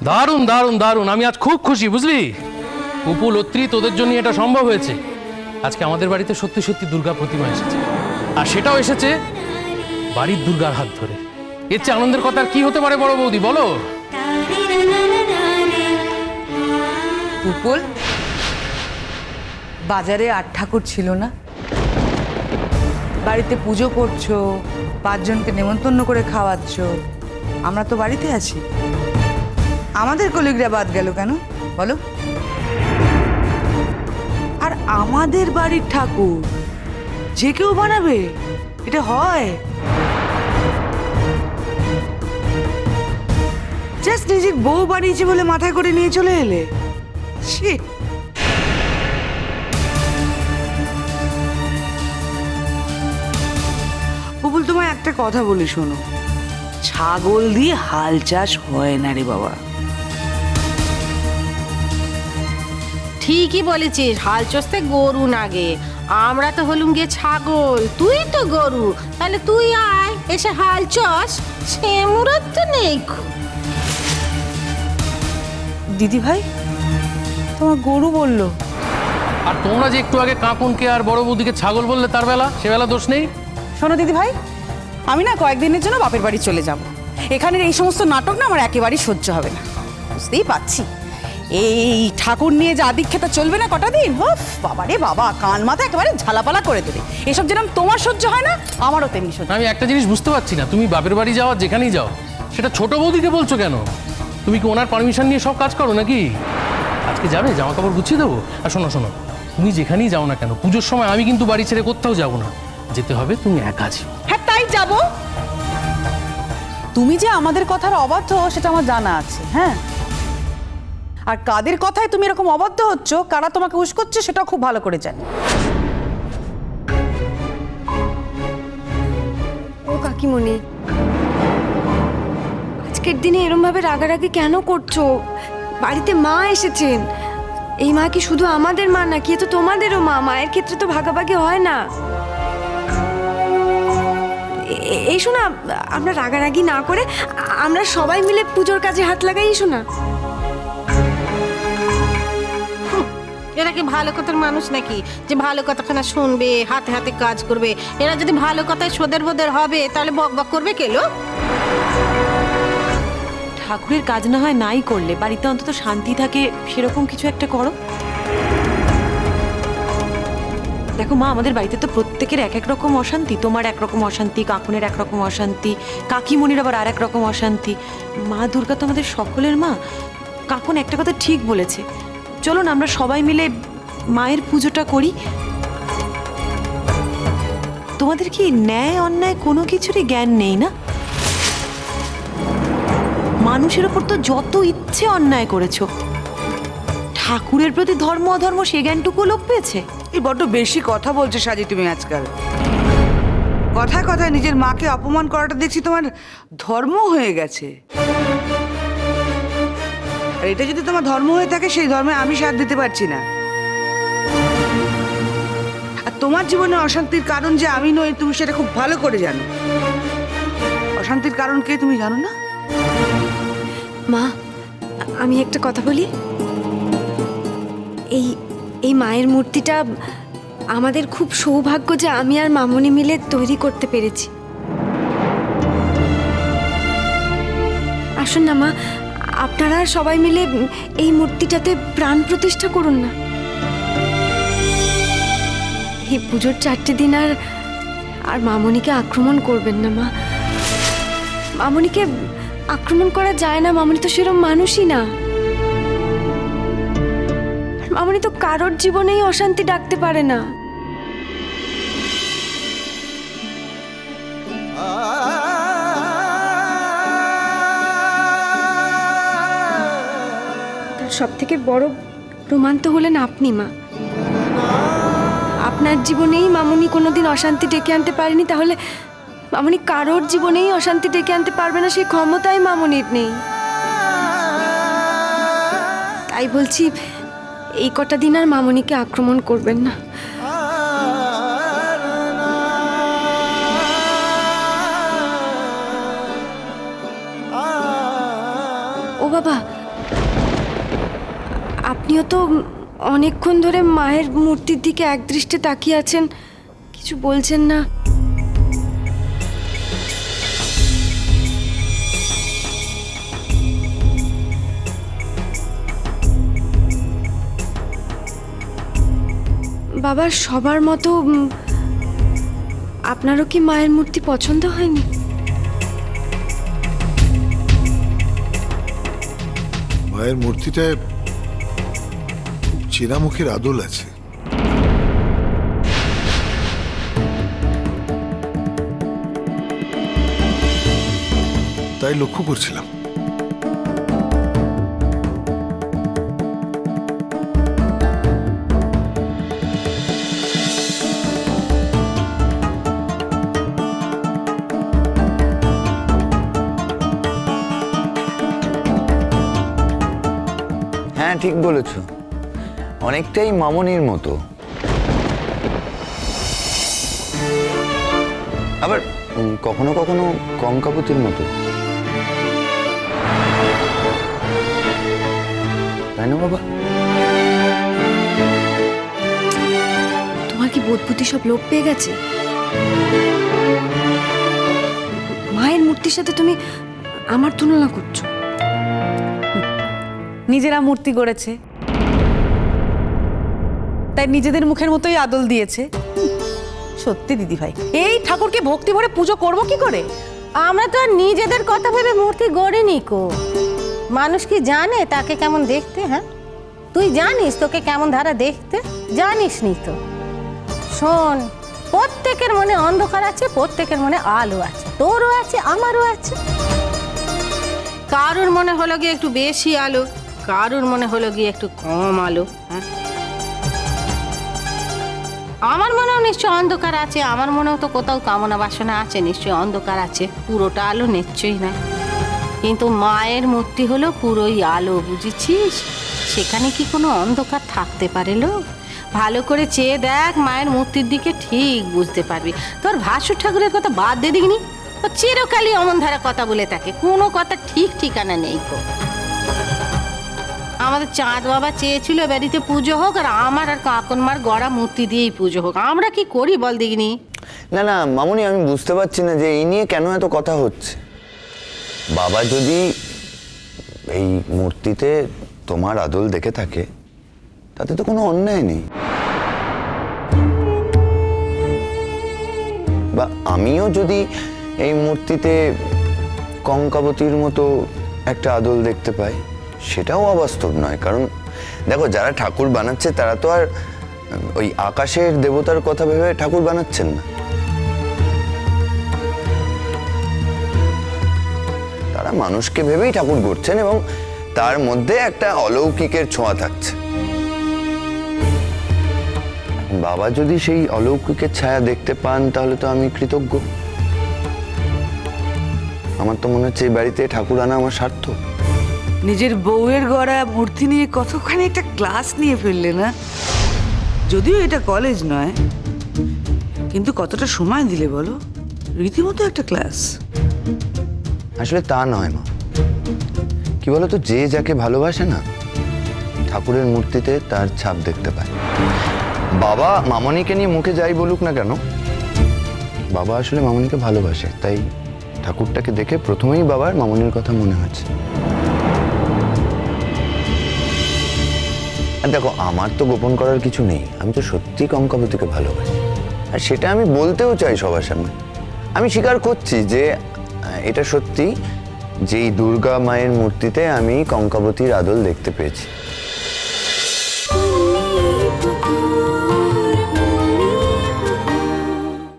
দারুণ দারুণ দারুণ, আমি আজ খুব খুশি, বুঝলি উপু লত্রি, তোদের জন্য এটা সম্ভব হয়েছে। আজকে আমাদের বাড়িতে সত্যি সত্যি দুর্গা প্রতিমা এসেছে, আর সেটাও এসেছে বাড়ির দুর্গার হাত ধরে। এর চেয়ে আনন্দের কথা আর কি হতে পারে বড় বৌদি, বলো? উপল, বাজারে ৮ ঠাকুর ছিল না? বাড়িতে পুজো করছো, ৫ জনকে নেমন্তন্ন করে খাওয়াচ্ছ, আমরা তো বাড়িতে আছি। আমাদের কলিগরা বাদ গেল কেন বলো? আর আমাদের বাড়ির ঠাকুর যে কেউ বানাবে, এটা হয়? জাস্ট নিজের বউ বানিয়েছে বলে মাথায় করে নিয়ে চলে এলে? ছি! বুবুল, তোমায় একটা কথা বলি শোনো, ছাগল দিয়ে হাল চাষ হয় না রে বাবা। ঠিকই বলেছিস, হাল চষতে গরু নাগে, আমরা তো হলুম গিয়ে ছাগল, তুই তো গরু, তাহলে তুই আয় এসে হাল চষ, সে মুরত তো নেই। দিদি ভাই, তোমার গরু বললো? আর তোমরা যে একটু আগে কাকুনকে আর বড় বৌদিকে ছাগল বললে, তার বেলা সে বেলা দোষ নেই? শোনো দিদি ভাই, আমি না কয়েকদিনের জন্য বাপের বাড়ি চলে যাব। এখানের এই সমস্ত নাটক না আমার একেবারেই সহ্য হবে না, বুঝতেই পারছি। এই ঠাকুর নিয়ে যে আদিক্ষেতা চলবে না কটা দিন, হোফ বাবা রে বাবা, কান মাথা একেবারে ঝালাপালা করে দেবে। এসব যেরকম তোমার সহ্য হয় না, আমারও তেমনি সহ্য। আমি একটা জিনিস বুঝতে পারছি না, তুমি বাপের বাড়ি যাওয়া যেখানেই যাও, সেটা ছোট বৌদিকে বলছো কেন? তুমি কি ওনার পারমিশন নিয়ে সব কাজ করো নাকি? আজকে যাবে, জামা কাপড় গুছিয়ে দেবো। আর শোনো শোনো, তুমি যেখানেই যাও না কেন, পুজোর সময় আমি কিন্তু বাড়ি ছেড়ে কোথাও যাবো না, যেতে হবে তুমি একা যেও। হ্যাঁ তাই যাব। তুমি যে আমাদের কথার অবাধ্য সেটা আমার জানা আছে, হ্যাঁ। আর কাদের কথায় তুমি এরকম অবাধ্য হচ্ছ, কারা তোমাকে উস্কোচ্ছে সেটা খুব ভালো করে জানি। ও কাকিমণি, আজকের দিনে এরম ভাবে রাগারাগি কেন করছো? বাড়িতে মা এসেছেন, এই মা কি শুধু আমাদের মা নাকি এ তো তোমাদেরও মা, মায়ের ক্ষেত্রে তো ভাগাভাগি হয় না। এই শোনা, আমরা রাগারাগি না করে আমরা সবাই মিলে পুজোর কাজে হাত লাগাই। শোনা, এরা কি ভালো কথার মানুষ নাকি যে ভালো কথাখানা শুনবে, হাতে হাতে কাজ করবে? এরা যদি ভালো কথায় সোদের বোদের হবে, তাহলে বক বক করবে কেলো? ঠাকুরের কাজ না হয় নাই করলে বাড়িতে অন্তত শান্তি থাকে, সেরকম কিছু একটা করো। দেখো মা, আমাদের বাড়িতে তো প্রত্যেকের এক এক রকম অশান্তি। তোমার একরকম অশান্তি, কাকুনের একরকম অশান্তি, কাকিমণির আবার আর এক রকম অশান্তি। মা দুর্গা তো আমাদের সকলের মা। কাকুন একটা কথা ঠিক বলেছে, চলো না আমরা সবাই মিলে মায়ের পুজোটা করি। তোমাদের কি ন্যায় অন্যায় কোনো কিছুরই জ্ঞান নেই না? মানুষের ওপর তো যত ইচ্ছে অন্যায় করেছো, ঠাকুরের প্রতি ধর্ম অধর্ম সে জ্ঞানটুকু লোপ পেয়েছে। এই বড্ড বেশি কথা বলছো সাজি তুমি আজকাল। কথায় কথায় নিজের মাকে অপমান করাটা দেখছি তোমার ধর্ম হয়ে গেছে। আর এটা যদি তোমার ধর্ম হয়ে থাকে, সেই ধর্মে আমি সাথ দিতে পারছি না। আর তোমার জীবনে অশান্তির কারণ যে আমি নই, তুমি সেটা খুব ভালো করে জানো। অশান্তির কারণ কে তুমি জানো না? মা, আমি একটা কথা বলি। এই এই মায়ের মূর্তিটা আমাদের খুব সৌভাগ্য যে আমি আর মামনি মিলে তৈরি করতে পেরেছি। আসুন না মা, আপনারা সবাই মিলে এই মূর্তিটাতে প্রাণ প্রতিষ্ঠা করুন না। এই পুজোর 4টে দিন আর মামনিকে আক্রমণ করবেন না মা। মামনিকে আক্রমণ করা যায় না, মামনি তো সেরকম মানুষই না। মামনি তো কারোর জীবনেই অশান্তি ডাকতে পারে না। তার সব থেকে বড় প্রমাণ তো হলেন আপনি মা। আপনার জীবনেই মামনি কোনোদিন অশান্তি ডেকে আনতে পারেনি, তাহলে মামনি কারোর জীবনেই অশান্তি ডেকে আনতে পারবে না, সেই ক্ষমতাই মামনির নেই। তাই বলছি, এই কটা দিন আর মামনিকে আক্রমণ করবেন না। ও বাবা, আপনিও তো অনেকক্ষণ ধরে মায়ের মূর্তির দিকে একদৃষ্টে তাকিয়ে আছেন, কিছু বলছেন না। বাবা, সবার মতো আপনারও কি মায়ের মূর্তি পছন্দ হয়নি? মায়ের মূর্তিটায় খুব চেনা মুখের আদল আছে। তাই লক্ষ্য করছিলাম। হ্যাঁ, ঠিক বলেছ, অনেকটাই মামনির মতো। আবার কখনো কখনো কঙ্কাবতীর মতো, তাই না বাবা? তোমার কি বোধ বুদ্ধি সব লোপ পেয়ে গেছে? মায়ের মূর্তির সাথে তুমি আমার তুলনা করছো। নিজেরা মূর্তি গড়েছে, তাই নিজেদের মুখের মতোই আদল দিয়েছে। সত্যি দিদি ভাই, এই ঠাকুরকে ভক্তি ভরে পুজো করব কি করে? আমরা তো আর নিজেদের কথা ভেবে মূর্তি গড়িনি কো। মানুষ কি জানে তাকে কেমন দেখতে? হ্যাঁ, তুই জানিস তোকে কেমন ধারা দেখতে? জানিস নি তো। শোন, প্রত্যেকের মনে অন্ধকার আছে, প্রত্যেকের মনে আলো আছে, তোরও আছে, আমারও আছে। কারোর মনে হলো গিয়ে একটু বেশি আলো, কারোর মনে হলো গিয়ে একটু কম আলো। হ্যাঁ, আমার মনেও নিশ্চয় অন্ধকার আছে, আমার মনেও তো কোথাও কামনা বাসনা আছে, নিশ্চয় অন্ধকার আছে, পুরোটা আলো নিশ্চয়ই না। কিন্তু মায়ের মূর্তি হলো পুরোই আলো, বুঝেছিস? সেখানে কি কোনো অন্ধকার থাকতে পারে লোক? ভালো করে চেয়ে দেখ মায়ের মূর্তির দিকে, ঠিক বুঝতে পারবি। তোর ভাসুর ঠাকুরের কথা বাদ দিয়ে দিগনি, ও চিরকালই অমন ধারা কথা বলে থাকে, কোনো কথা ঠিক ঠিকানা নেই কো। আমাদের চাঁদ বাবা চেয়েছিল বাড়িতে পুজো হোক, আর আমার আর কাকনমার গড়া মূর্তি দিয়েই পুজো হোক। আমরা কি করি বল দেখিনি? না না মামনি, আমি বুঝতে পারছি না যে এই নিয়ে কেন এত কথা হচ্ছে। বাবা যদি এই মূর্তিতে তোমার আদল দেখে থাকে, তাতে তো কোনো অন্যায় নেই। বা আমিও যদি এই মূর্তিতে কঙ্কাবতীর মতো একটা আদল দেখতে পাই, সেটাও অবাস্তব নয়। কারণ দেখো, যারা ঠাকুর বানাচ্ছে তারা তো আর ওই আকাশের দেবতার কথা ভেবে ঠাকুর বানাচ্ছেন না। তারা মানুষকে ভেবেই ঠাকুর গড়ছেন, এবং তার মধ্যে একটা অলৌকিকের ছোঁয়া থাকছে। বাবা যদি সেই অলৌকিকের ছায়া দেখতে পান, তাহলে তো আমি কৃতজ্ঞ। আমার তো মনে হচ্ছে এই বাড়িতে ঠাকুর আনা আমার সার্থক। নিজের বউয়ের গড়া মূর্তি নিয়ে কতখানি একটা ক্লাস নিয়ে ফেললে না? যদিও এটা কলেজ নয়, কিন্তু কতটা সময় দিলে বলো? রীতিমতো একটা ক্লাস। আসলে তা নয় মা, কি বলতো, যে যাকে ভালোবাসে না, ঠাকুরের মূর্তিতে তার ছাপ দেখতে পায়। বাবা মামনিকে নিয়ে মুখে যাই বলুক না কেন, বাবা আসলে মামনিকে ভালোবাসে, তাই ঠাকুরটাকে দেখে প্রথমেই বাবার মামনির কথা মনে হচ্ছে। আর দেখো, আমার তো গোপন করার কিছু নেই, আমি তো সত্যি কঙ্কাবতীকে ভালোবাসি, আর সেটা আমি বলতেও চাই সবার সামনে। আমি স্বীকার করছি যে এটা সত্যি, যেই দুর্গা মায়ের মূর্তিতে আমি কঙ্কাবতীর আদল দেখতে পেয়েছি।